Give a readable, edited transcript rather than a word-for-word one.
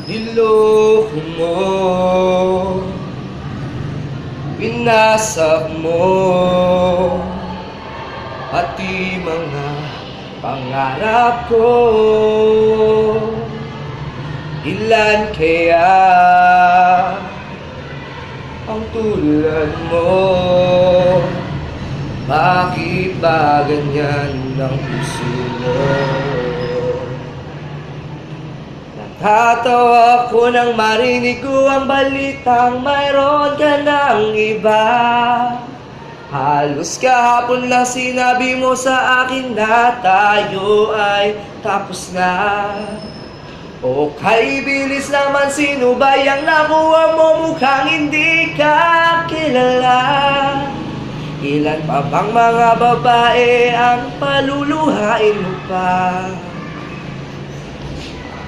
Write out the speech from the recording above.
Niloko mo, winasak mo, pati mga pangarap ko. Ilan kaya ang tulad mo? Bakit ba ganyan ang puso mo? Natatawa ko nang marinig ko ang balitang mayroon ka ng iba. Halos kahapon lang sinabi mo sa akin na tayo ay tapos na. O kay bilis naman, sino ba yung nakuha mo? Mukhang hindi ka kilala. Ilan pa bang mga babae ang paluluhain mo pa?